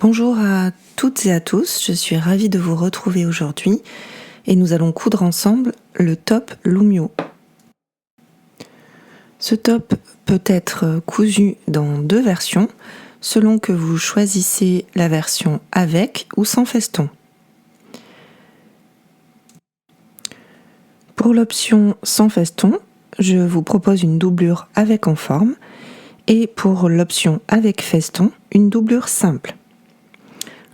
Bonjour à toutes et à tous, je suis ravie de vous retrouver aujourd'hui et nous allons coudre ensemble le top Lumio. Ce top peut être cousu dans deux versions selon que vous choisissez la version avec ou sans feston. Pour l'option sans feston, je vous propose une doublure avec en forme et pour l'option avec feston, une doublure simple.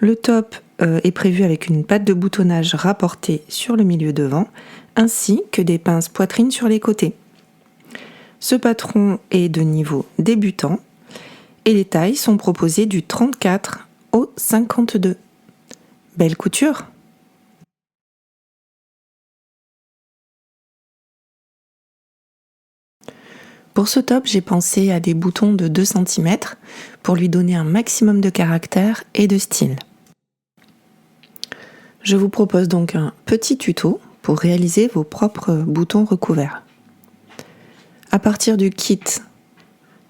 Le top est prévu avec une patte de boutonnage rapportée sur le milieu devant, ainsi que des pinces poitrine sur les côtés. Ce patron est de niveau débutant et les tailles sont proposées du 34 au 52. Belle couture! Pour ce top, j'ai pensé à des boutons de 2 cm pour lui donner un maximum de caractère et de style. Je vous propose donc un petit tuto pour réaliser vos propres boutons recouverts. À partir du kit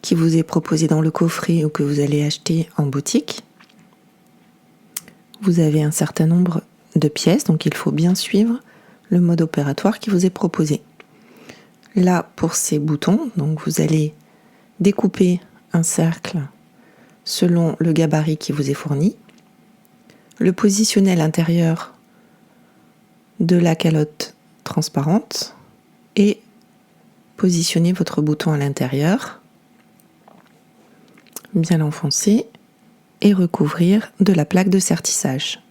qui vous est proposé dans le coffret ou que vous allez acheter en boutique, vous avez un certain nombre de pièces, donc il faut bien suivre le mode opératoire qui vous est proposé. Là, pour ces boutons, donc vous allez découper un cercle selon le gabarit qui vous est fourni, le positionner à l'intérieur de la calotte transparente et positionner votre bouton à l'intérieur, bien l'enfoncer et recouvrir de la plaque de sertissage.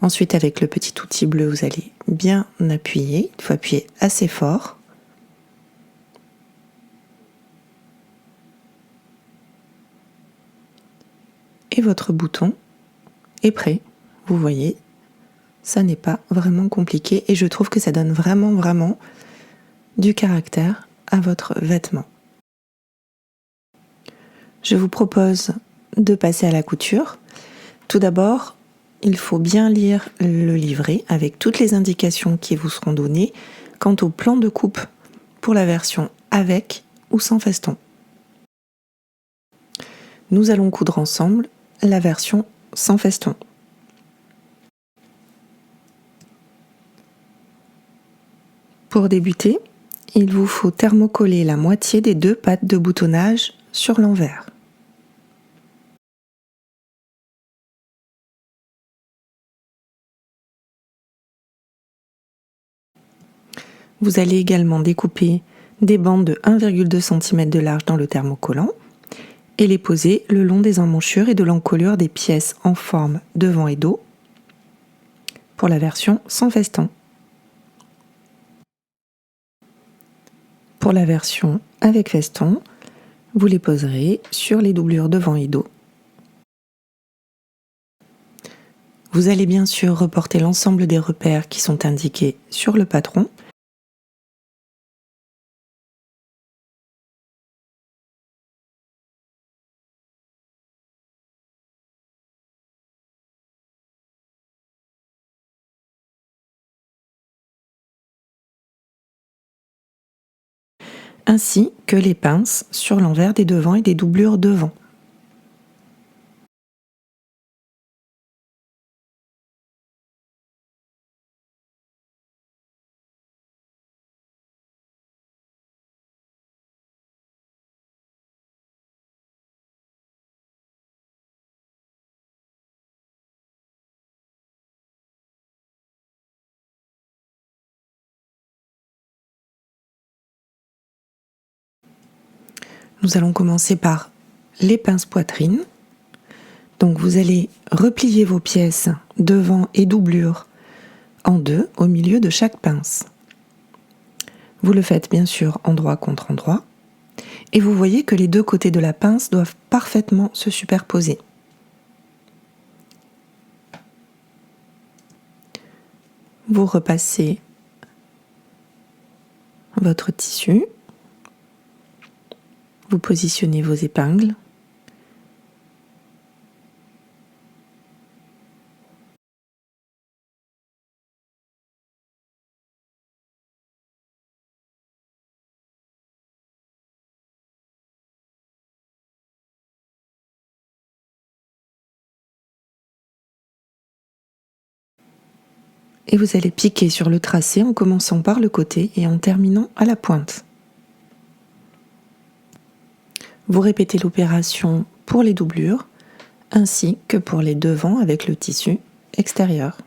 Ensuite, avec le petit outil bleu, vous allez bien appuyer, il faut appuyer assez fort. Et votre bouton est prêt. Vous voyez, ça n'est pas vraiment compliqué et je trouve que ça donne vraiment du caractère à votre vêtement. Je vous propose de passer à la couture. Tout d'abord, il faut bien lire le livret avec toutes les indications qui vous seront données quant au plan de coupe pour la version avec ou sans feston. Nous allons coudre ensemble la version sans feston. Pour débuter, il vous faut thermocoller la moitié des deux pattes de boutonnage sur l'envers. Vous allez également découper des bandes de 1,2 cm de large dans le thermocollant et les poser le long des emmanchures et de l'encolure des pièces en forme devant et dos pour la version sans feston. Pour la version avec feston, vous les poserez sur les doublures devant et dos. Vous allez bien sûr reporter l'ensemble des repères qui sont indiqués sur le patron. Ainsi que les pinces sur l'envers des devants et des doublures devant. Nous allons commencer par les pinces poitrine. Donc vous allez replier vos pièces devant et doublure en deux au milieu de chaque pince. Vous le faites bien sûr endroit contre endroit et vous voyez que les deux côtés de la pince doivent parfaitement se superposer. Vous repassez votre tissu, vous positionnez vos épingles. Et vous allez piquer sur le tracé en commençant par le côté et en terminant à la pointe. Vous répétez l'opération pour les doublures ainsi que pour les devants avec le tissu extérieur.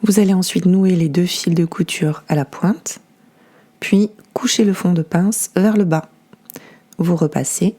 Vous allez ensuite nouer les 2 fils de couture à la pointe, puis coucher le fond de pince vers le bas. Vous repassez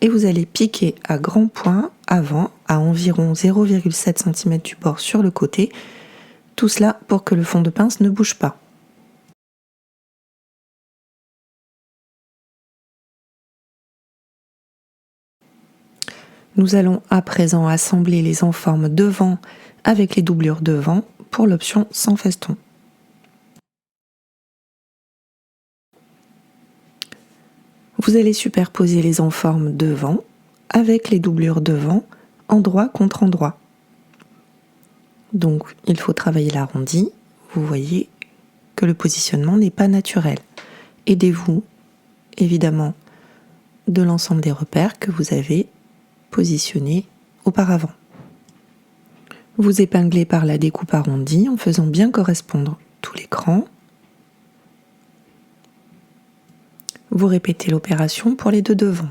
et vous allez piquer à grands points avant à environ 0,7 cm du bord sur le côté, tout cela pour que le fond de pince ne bouge pas. Nous allons à présent assembler les enformes devant avec les doublures devant pour l'option sans feston. Vous allez superposer les enformes devant avec les doublures devant, endroit contre endroit. Donc il faut travailler l'arrondi. Vous voyez que le positionnement n'est pas naturel. Aidez-vous évidemment de l'ensemble des repères que vous avez positionnés auparavant. Vous épinglez par la découpe arrondie en faisant bien correspondre tout l'écran. Vous répétez l'opération pour les deux devants.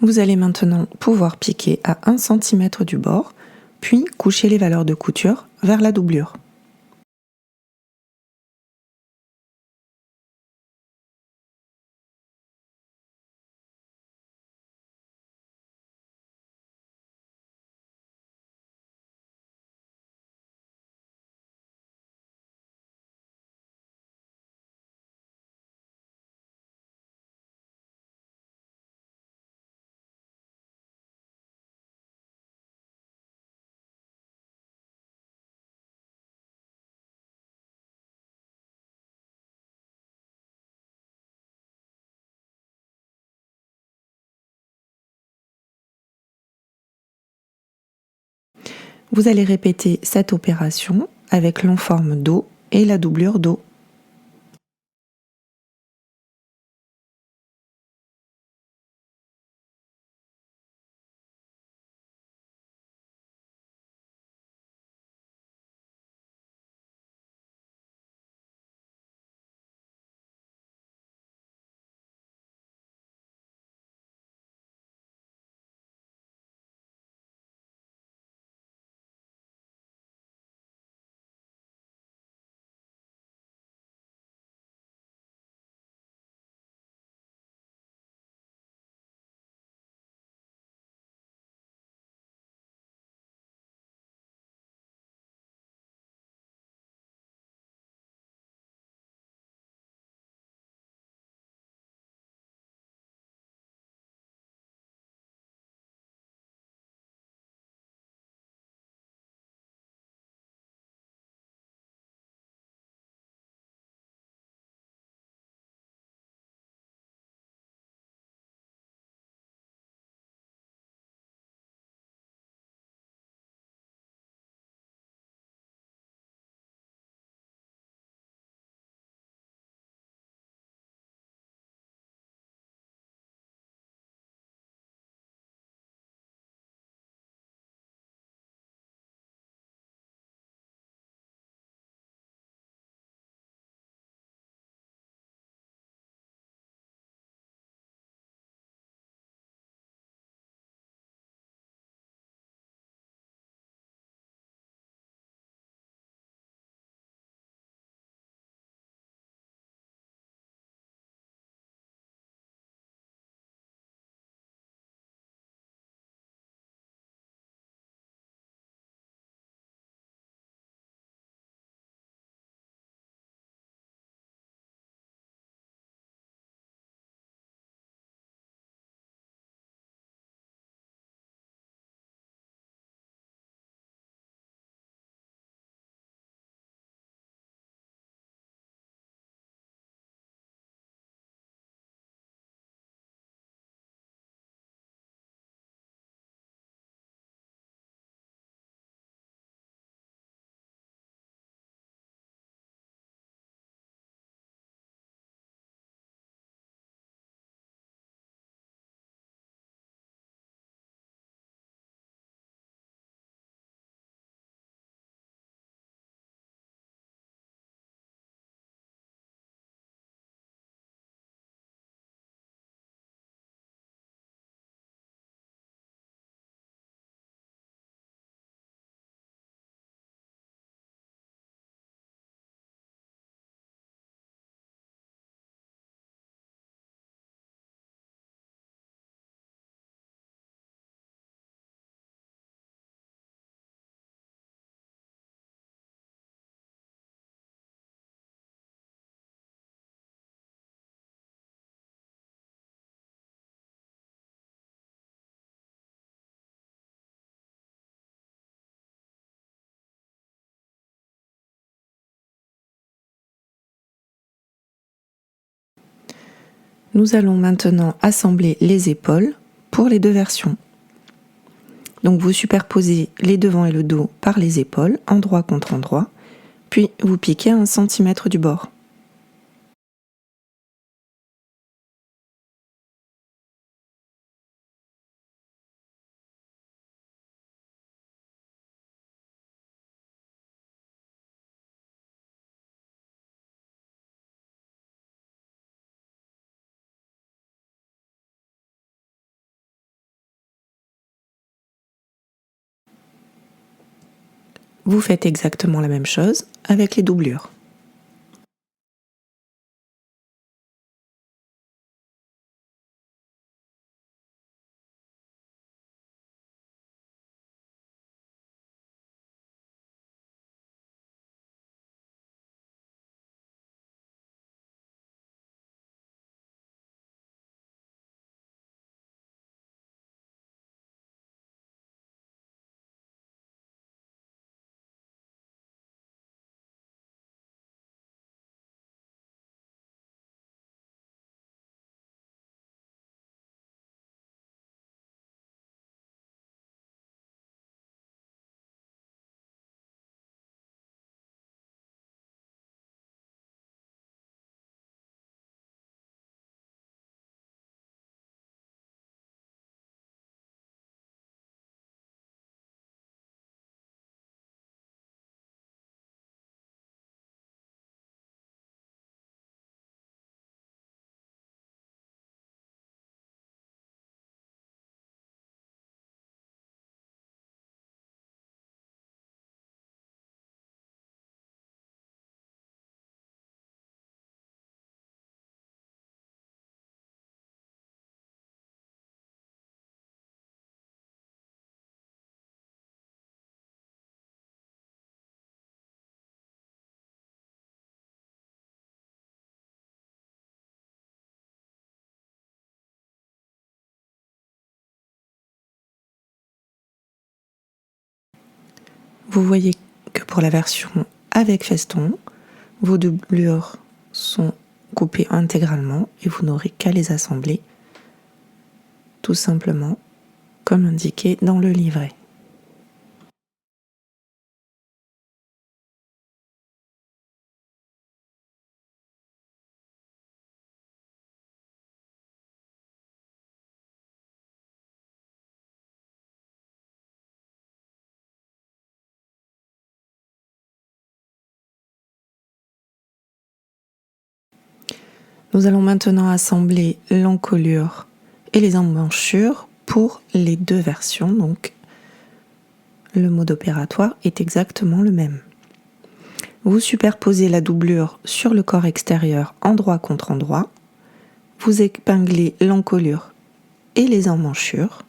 Vous allez maintenant pouvoir piquer à 1 cm du bord, puis coucher les valeurs de couture vers la doublure. Vous allez répéter cette opération avec l'enforme dos et la doublure dos. Nous allons maintenant assembler les épaules pour les deux versions. Donc vous superposez les devants et le dos par les épaules, endroit contre endroit, puis vous piquez à 1 cm du bord. Vous faites exactement la même chose avec les doublures. Vous voyez que pour la version avec feston, vos doublures sont coupées intégralement et vous n'aurez qu'à les assembler tout simplement comme indiqué dans le livret. Nous allons maintenant assembler l'encolure et les emmanchures pour les deux versions, donc le mode opératoire est exactement le même. Vous superposez la doublure sur le corps extérieur endroit contre endroit, vous épinglez l'encolure et les emmanchures.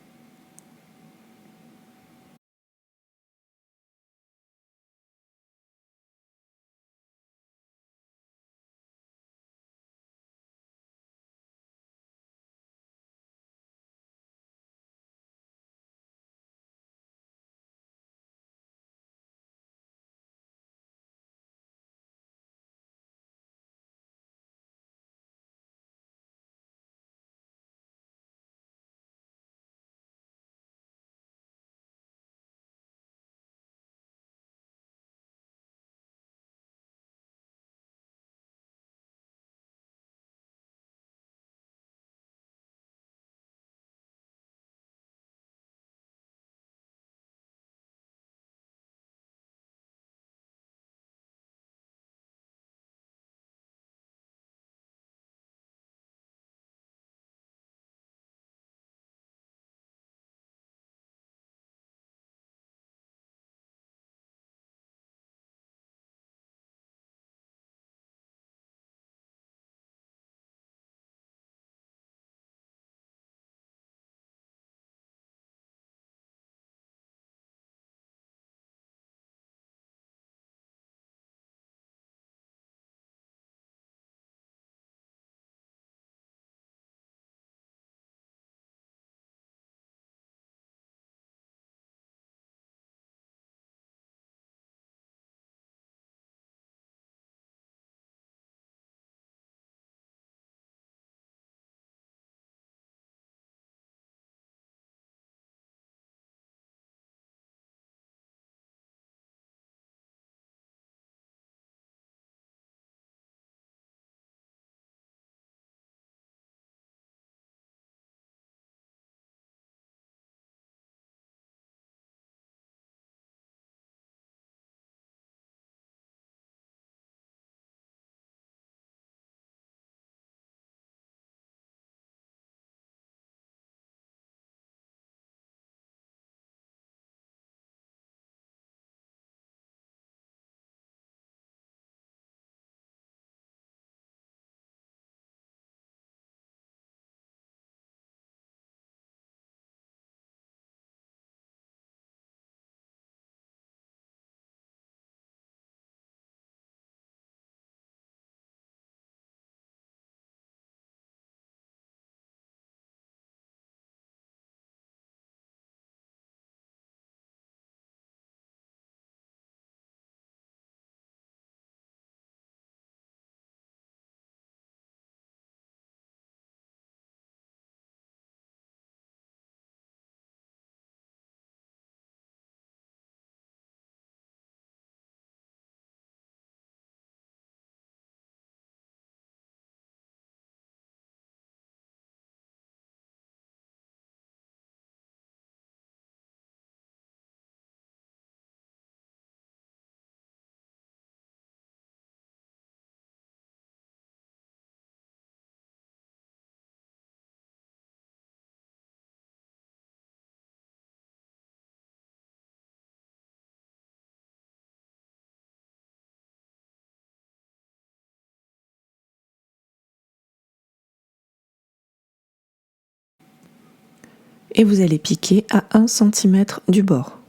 et vous allez piquer à 1 cm du bord.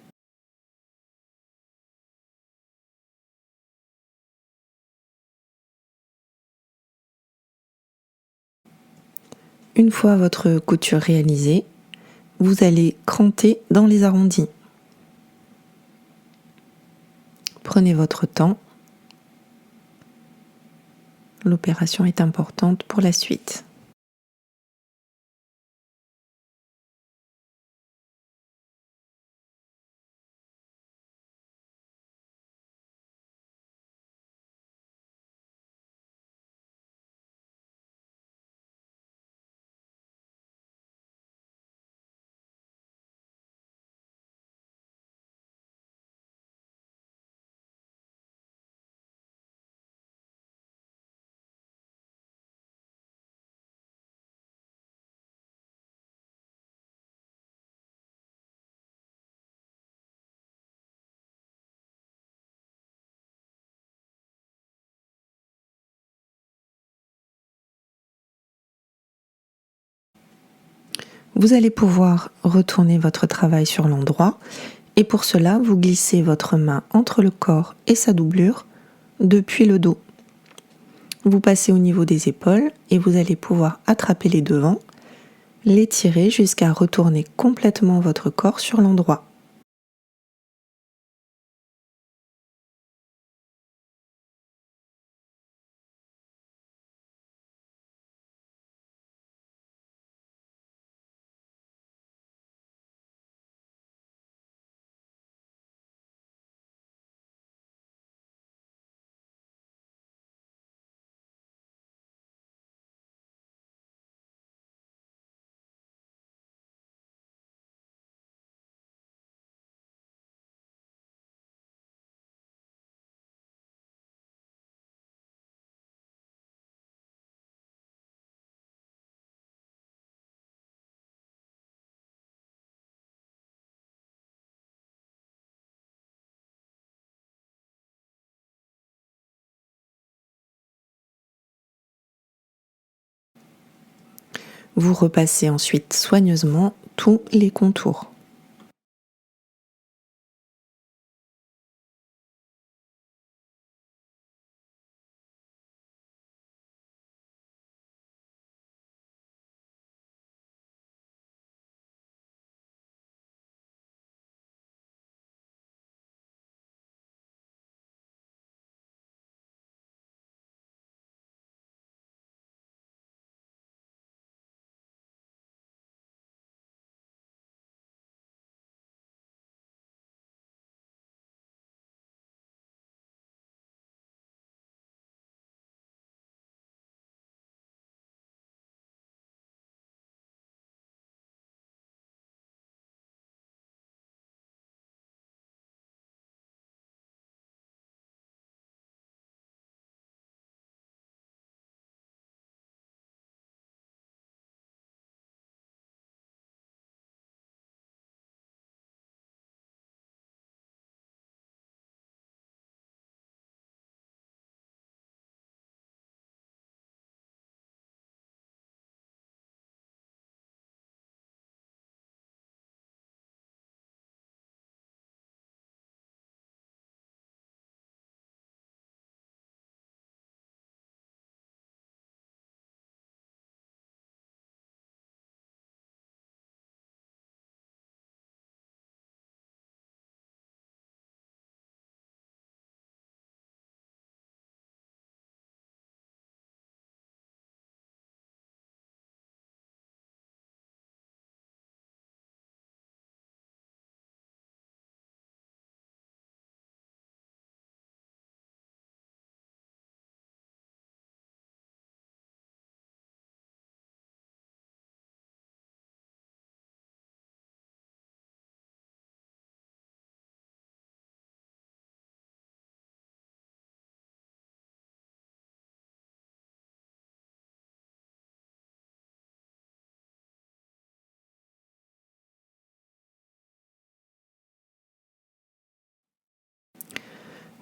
Une fois votre couture réalisée, vous allez cranter dans les arrondis. Prenez votre temps. L'opération est importante pour la suite. Vous allez pouvoir retourner votre travail sur l'endroit et pour cela, vous glissez votre main entre le corps et sa doublure depuis le dos. Vous passez au niveau des épaules et vous allez pouvoir attraper les devants, les tirer jusqu'à retourner complètement votre corps sur l'endroit. Vous repassez ensuite soigneusement tous les contours.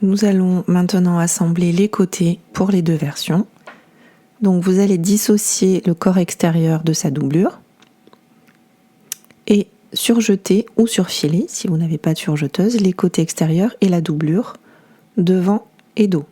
Nous allons maintenant assembler les côtés pour les deux versions. Donc vous allez dissocier le corps extérieur de sa doublure et surjeter ou surfiler, si vous n'avez pas de surjeteuse, les côtés extérieurs et la doublure, devant et dos.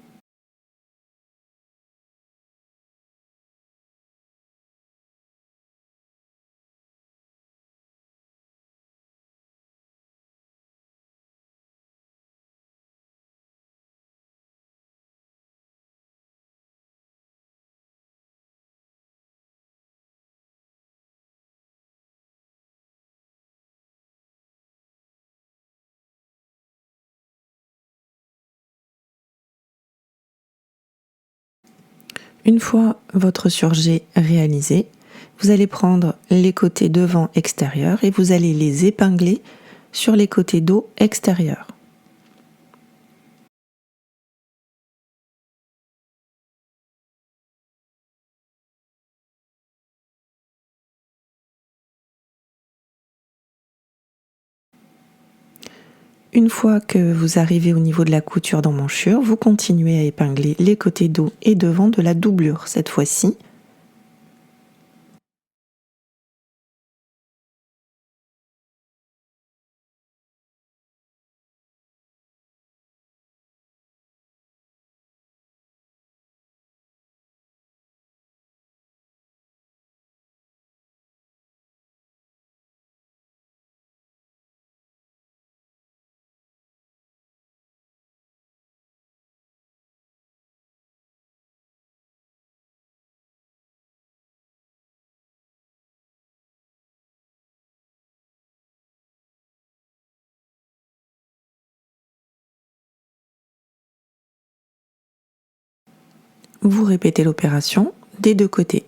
Une fois votre surjet réalisé, vous allez prendre les côtés devant extérieurs et vous allez les épingler sur les côtés dos extérieurs. Une fois que vous arrivez au niveau de la couture d'emmanchure, vous continuez à épingler les côtés dos et devant de la doublure cette fois-ci. Vous répétez l'opération des deux côtés.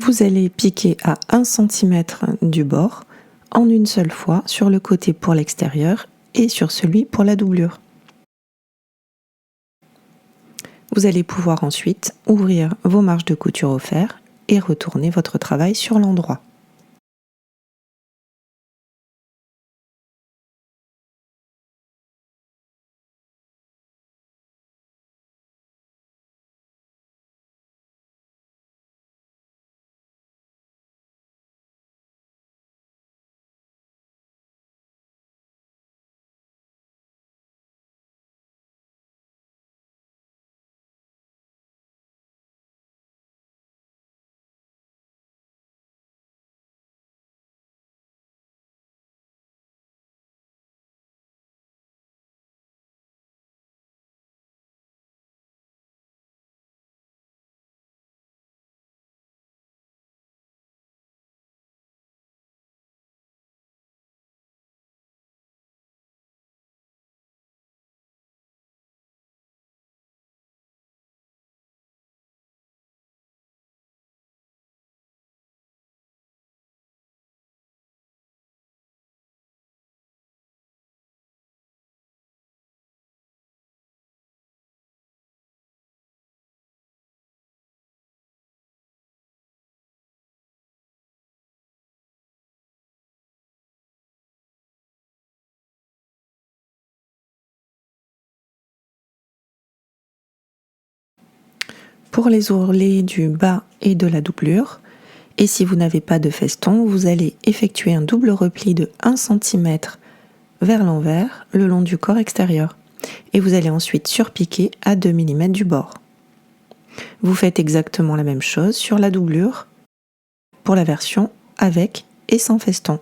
Vous allez piquer à 1 cm du bord en une seule fois sur le côté pour l'extérieur et sur celui pour la doublure. Vous allez pouvoir ensuite ouvrir vos marges de couture au fer et retourner votre travail sur l'endroit. pour les ourlets du bas et de la doublure. Et si vous n'avez pas de feston, vous allez effectuer un double repli de 1 cm vers l'envers le long du corps extérieur. Et vous allez ensuite surpiquer à 2 mm du bord. Vous faites exactement la même chose sur la doublure pour la version avec et sans feston.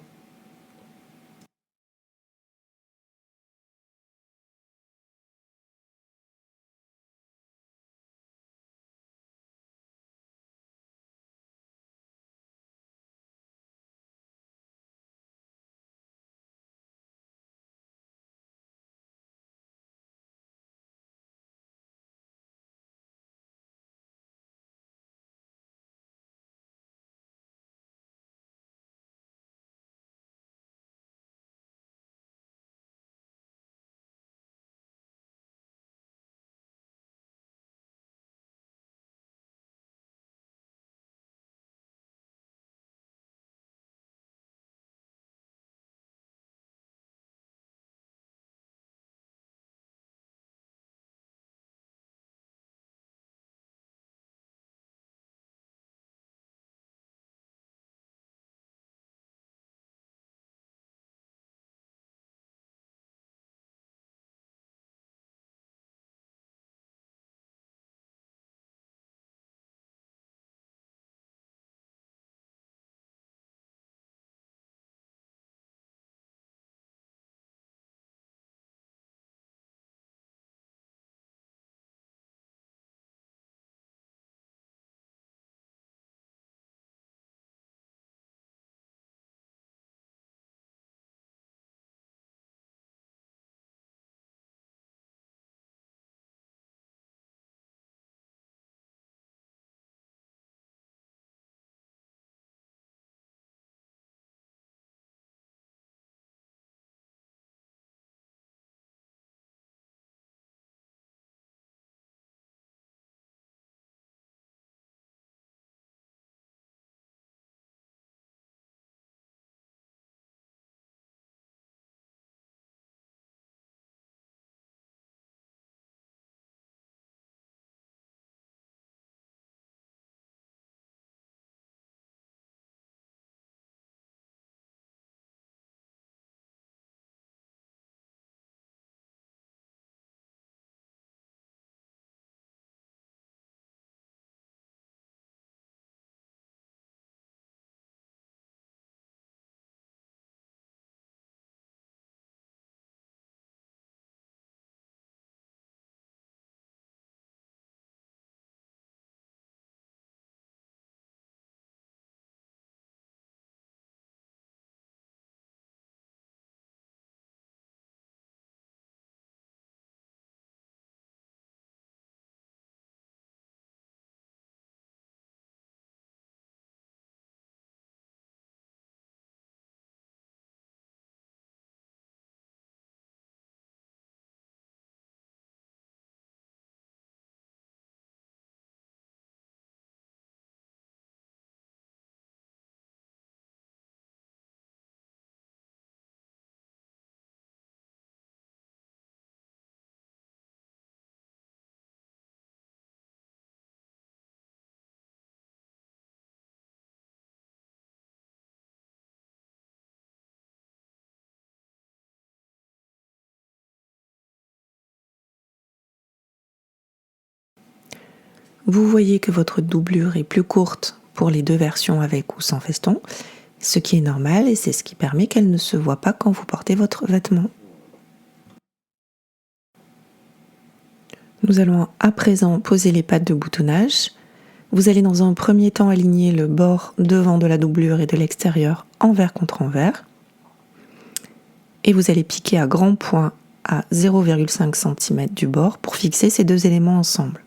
Vous voyez que votre doublure est plus courte pour les deux versions avec ou sans feston, ce qui est normal et c'est ce qui permet qu'elle ne se voit pas quand vous portez votre vêtement. Nous allons à présent poser les pattes de boutonnage. Vous allez dans un premier temps aligner le bord devant de la doublure et de l'extérieur envers contre envers. Et vous allez piquer à grands points à 0,5 cm du bord pour fixer ces deux éléments ensemble.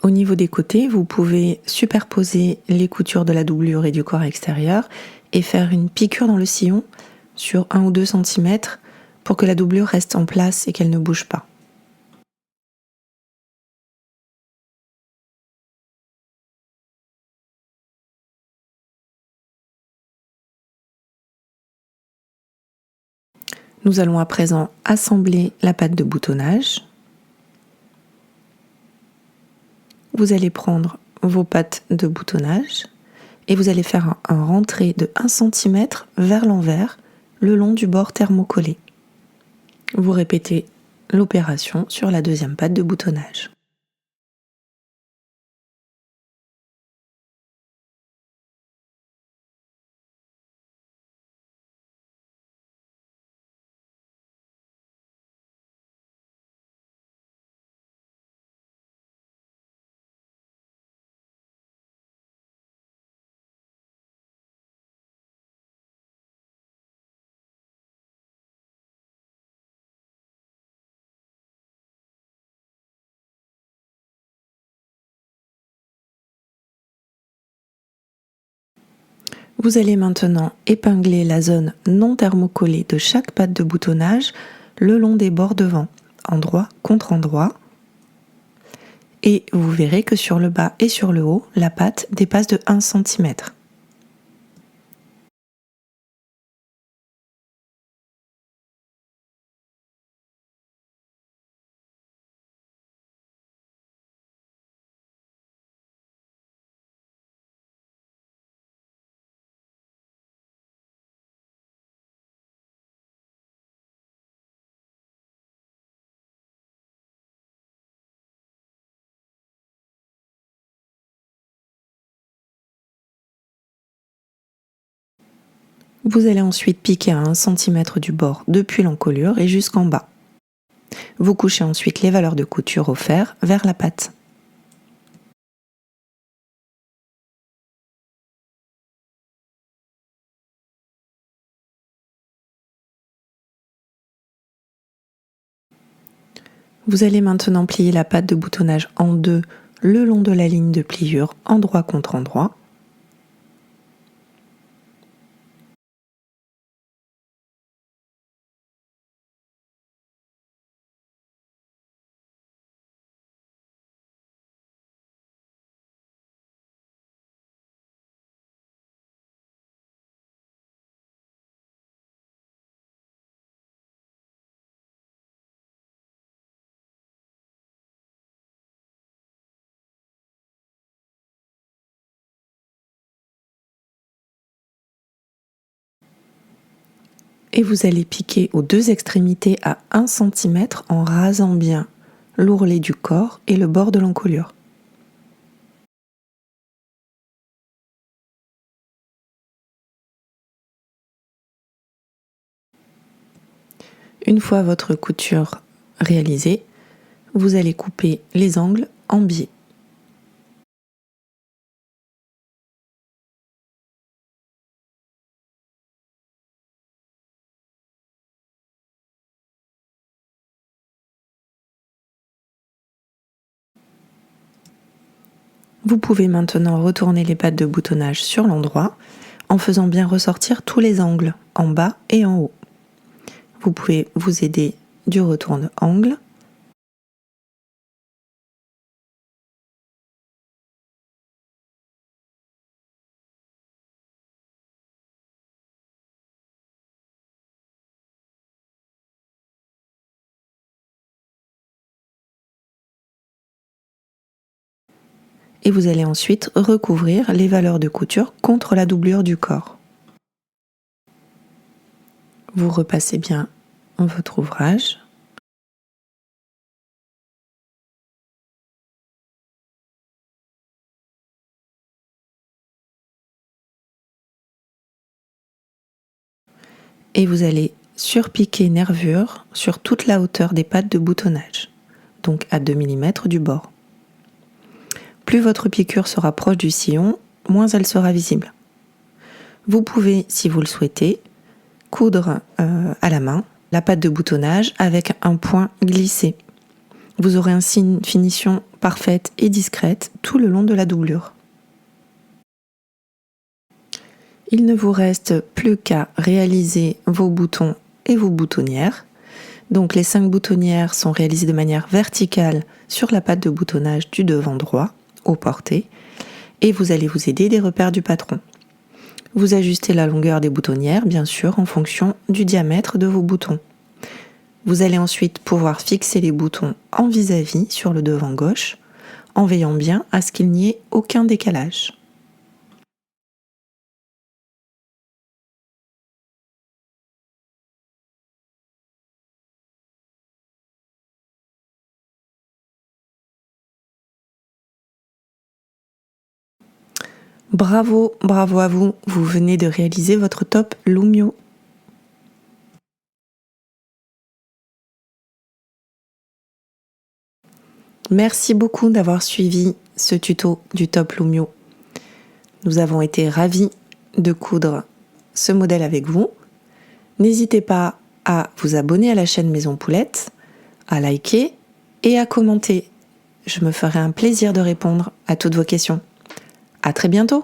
Au niveau des côtés, vous pouvez superposer les coutures de la doublure et du corps extérieur et faire une piqûre dans le sillon sur 1 ou 2 cm pour que la doublure reste en place et qu'elle ne bouge pas. Nous allons à présent assembler la patte de boutonnage. Vous allez prendre vos pattes de boutonnage et vous allez faire un rentré de 1 cm vers l'envers le long du bord thermocollé. Vous répétez l'opération sur la deuxième patte de boutonnage. Vous allez maintenant épingler la zone non thermocollée de chaque patte de boutonnage le long des bords devant, endroit contre endroit. Et vous verrez que sur le bas et sur le haut, la patte dépasse de 1 cm. Vous allez ensuite piquer à 1 cm du bord depuis l'encolure et jusqu'en bas. Vous couchez ensuite les valeurs de couture au fer vers la patte. Vous allez maintenant plier la patte de boutonnage en deux le long de la ligne de pliure, endroit contre endroit. Et vous allez piquer aux deux extrémités à 1 cm en rasant bien l'ourlet du corps et le bord de l'encolure. Une fois votre couture réalisée, vous allez couper les angles en biais. Vous pouvez maintenant retourner les pattes de boutonnage sur l'endroit en faisant bien ressortir tous les angles en bas et en haut. Vous pouvez vous aider du retourne-angle. Et vous allez ensuite recouvrir les valeurs de couture contre la doublure du corps. Vous repassez bien votre ouvrage. Et vous allez surpiquer nervure sur toute la hauteur des pattes de boutonnage, donc à 2 mm du bord. Plus votre piqûre sera proche du sillon, moins elle sera visible. Vous pouvez, si vous le souhaitez, coudre à la main la patte de boutonnage avec un point glissé. Vous aurez ainsi une finition parfaite et discrète tout le long de la doublure. Il ne vous reste plus qu'à réaliser vos boutons et vos boutonnières. Donc les 5 boutonnières sont réalisées de manière verticale sur la patte de boutonnage du devant droit, au porté, et vous allez vous aider des repères du patron. Vous ajustez la longueur des boutonnières, bien sûr, en fonction du diamètre de vos boutons. Vous allez ensuite pouvoir fixer les boutons en vis-à-vis sur le devant gauche, en veillant bien à ce qu'il n'y ait aucun décalage. Bravo, bravo à vous, vous venez de réaliser votre top Lumio. Merci beaucoup d'avoir suivi ce tuto du top Lumio. Nous avons été ravis de coudre ce modèle avec vous. N'hésitez pas à vous abonner à la chaîne Maison Poulette, à liker et à commenter. Je me ferai un plaisir de répondre à toutes vos questions. À très bientôt!